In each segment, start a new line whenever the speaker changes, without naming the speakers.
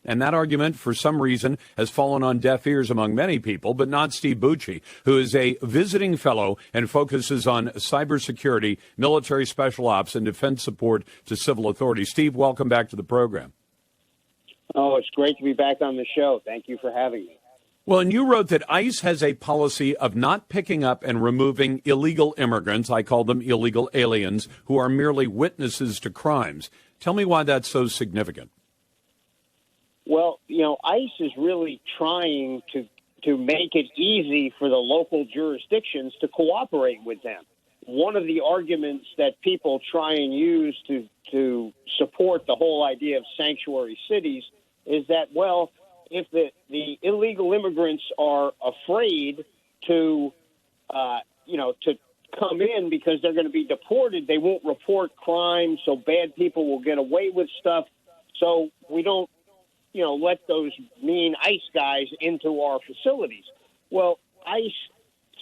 And that argument, for some reason, has fallen on deaf ears among many people, but not Steve Bucci, who is a visiting fellow and focuses on cybersecurity, military special ops, and defense support to civil authorities. Steve, welcome back to the program.
Oh, it's great to be back on the show. Thank you for having me.
Well, and you wrote that ICE has a policy of not picking up and removing illegal immigrants, I call them illegal aliens, who are merely witnesses to crimes. Tell me why that's so significant.
Well, ICE is really trying to make it easy for the local jurisdictions to cooperate with them. One of the arguments that people try and use to support the whole idea of sanctuary cities is that, well, if the illegal immigrants are afraid to come in because they're going to be deported, they won't report crime, so bad people will get away with stuff. So we don't, let those mean ICE guys into our facilities. Well, ICE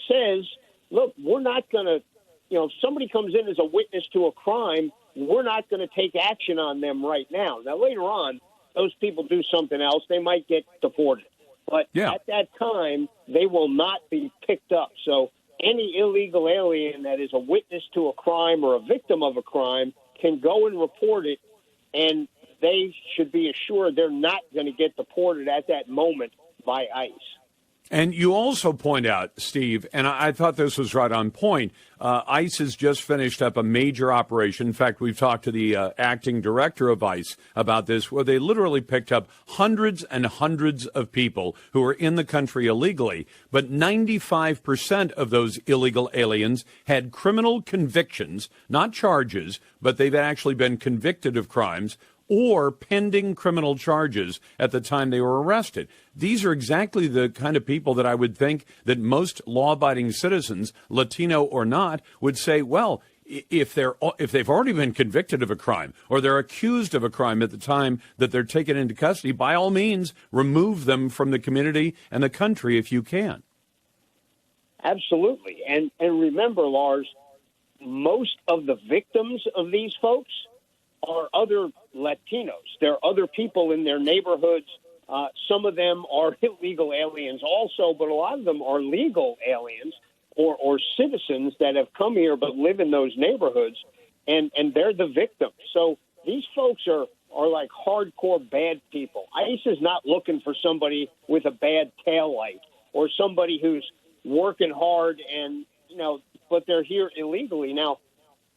says, look, we're not going to, if somebody comes in as a witness to a crime, we're not going to take action on them right now. Now, later on, those people do something else, they might get deported. But at that time, they will not be picked up. So any illegal alien that is a witness to a crime or a victim of a crime can go and report it, and they should be assured they're not going to get deported at that moment by ICE.
And you also point out, Steve, and I thought this was right on point, ICE has just finished up a major operation. In fact, we've talked to the acting director of ICE about this, where they literally picked up hundreds and hundreds of people who were in the country illegally. But 95% of those illegal aliens had criminal convictions, not charges, but they've actually been convicted of crimes or pending criminal charges at the time they were arrested. These are exactly the kind of people that I would think that most law-abiding citizens, Latino or not, would say, well, if they've already been convicted of a crime or they're accused of a crime at the time that they're taken into custody, by all means, remove them from the community and the country if you can.
Absolutely. And remember, Lars, most of the victims of these folks are other Latinos. There are other people in their neighborhoods. Some of them are illegal aliens also, but a lot of them are legal aliens or citizens that have come here but live in those neighborhoods, and they're the victims. So these folks are like hardcore bad people. ICE is not looking for somebody with a bad taillight or somebody who's working hard and, but they're here illegally. Now,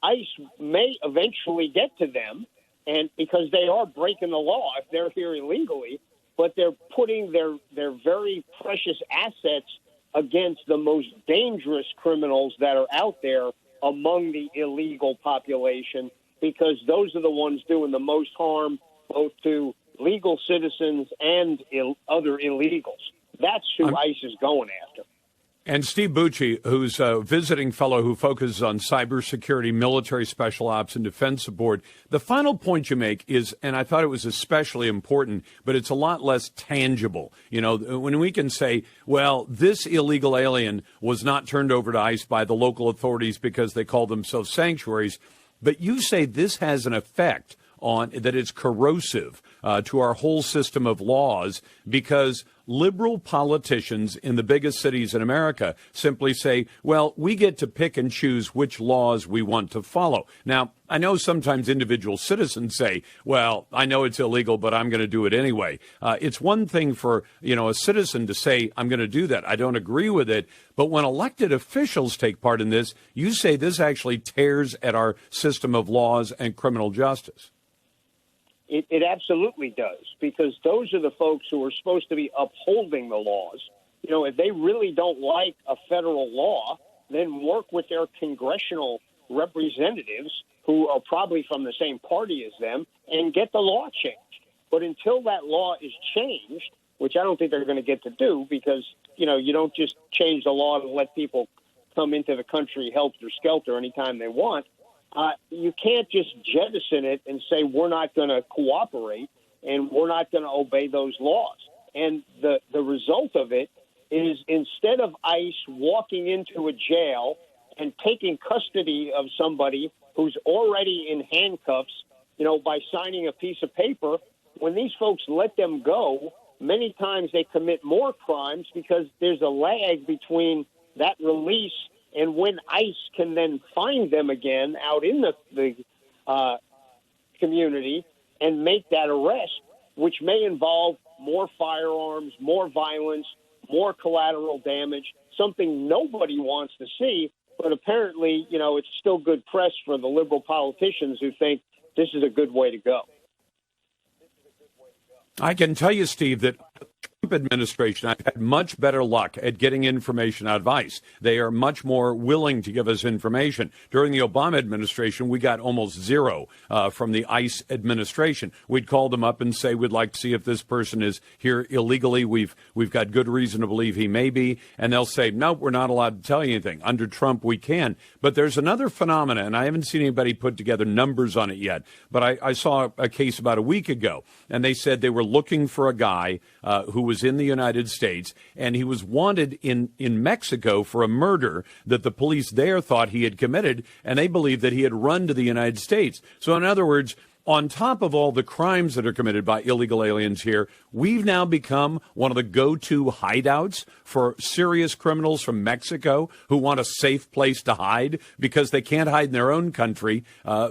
ICE may eventually get to them, and because they are breaking the law if they're here illegally, but they're putting their very precious assets against the most dangerous criminals that are out there among the illegal population, because those are the ones doing the most harm both to legal citizens and other illegals. That's who ICE is going after.
And Steve Bucci, who's a visiting fellow who focuses on cybersecurity, military special ops, and defense support, the final point you make is, and I thought it was especially important, but it's a lot less tangible. When we can say, well, this illegal alien was not turned over to ICE by the local authorities because they call themselves sanctuaries, but you say this has an effect on that it's corrosive to our whole system of laws, because liberal politicians in the biggest cities in America simply say, well, we get to pick and choose which laws we want to follow. Now, I know sometimes individual citizens say, well, I know it's illegal, but I'm going to do it anyway. It's one thing for, a citizen to say, I'm going to do that. I don't agree with it. But when elected officials take part in this, you say this actually tears at our system of laws and criminal justice.
It absolutely does, because those are the folks who are supposed to be upholding the laws. If they really don't like a federal law, then work with their congressional representatives, who are probably from the same party as them, and get the law changed. But until that law is changed, which I don't think they're going to get to do, because, you don't just change the law to let people come into the country helter-skelter anytime they want. You can't just jettison it and say we're not going to cooperate and we're not going to obey those laws. And the result of it is, instead of ICE walking into a jail and taking custody of somebody who's already in handcuffs, by signing a piece of paper, when these folks let them go, many times they commit more crimes because there's a lag between that release and when ICE can then find them again out in the community and make that arrest, which may involve more firearms, more violence, more collateral damage, something nobody wants to see. But apparently, it's still good press for the liberal politicians who think this is a good way to go.
I can tell you, Steve, that the Trump administration, I've had much better luck at getting information out of ICE. They are much more willing to give us information. During the Obama administration, we got almost zero from the ICE administration. We'd call them up and say, we'd like to see if this person is here illegally. We've got good reason to believe he may be. And they'll say, no, we're not allowed to tell you anything. Under Trump, we can. But there's another phenomenon, and I haven't seen anybody put together numbers on it yet. But I saw a case about a week ago, and they said they were looking for a guy who was in the United States, and he was wanted in Mexico for a murder that the police there thought he had committed, and they believed that he had run to the United States. So in other words, on top of all the crimes that are committed by illegal aliens here, we've now become one of the go-to hideouts for serious criminals from Mexico who want a safe place to hide because they can't hide in their own country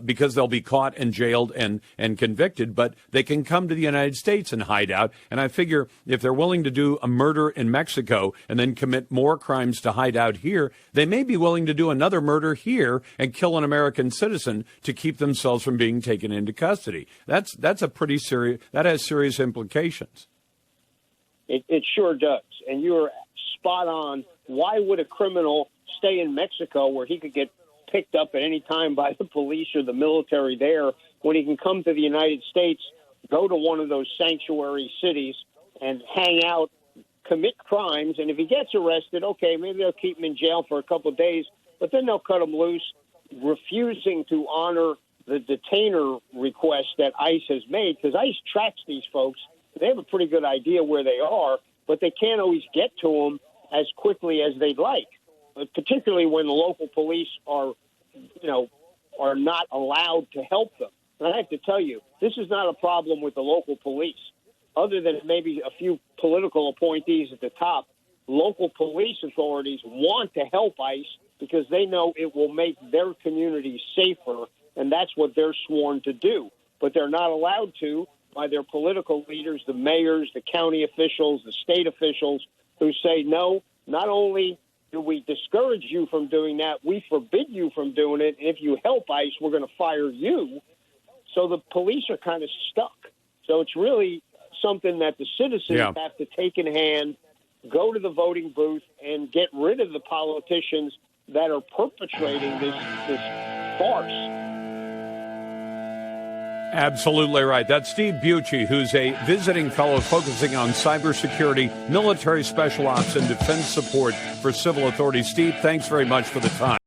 because they'll be caught and jailed and convicted, but they can come to the United States and hide out. And I figure if they're willing to do a murder in Mexico and then commit more crimes to hide out here, they may be willing to do another murder here and kill an American citizen to keep themselves from being taken into custody. That's a pretty serious, that has serious implications.
It sure does. And you're spot on. Why would a criminal stay in Mexico where he could get picked up at any time by the police or the military there when he can come to the United States, go to one of those sanctuary cities and hang out, commit crimes, and if he gets arrested, okay, maybe they'll keep him in jail for a couple of days, but then they'll cut him loose, refusing to honor the detainer request that ICE has made, because ICE tracks these folks. They have a pretty good idea where they are, but they can't always get to them as quickly as they'd like, particularly when the local police are not allowed to help them. And I have to tell you, this is not a problem with the local police. Other than maybe a few political appointees at the top, local police authorities want to help ICE because they know it will make their communities safer, and that's what they're sworn to do. But they're not allowed to by their political leaders, the mayors, the county officials, the state officials, who say, no, not only do we discourage you from doing that, we forbid you from doing it, and if you help ICE, we're going to fire you. So the police are kind of stuck. So it's really something that the citizens have to take in hand, go to the voting booth, and get rid of the politicians that are perpetrating this farce.
Absolutely right. That's Steve Bucci, who's a visiting fellow focusing on cybersecurity, military special ops, and defense support for civil authorities. Steve, thanks very much for the time.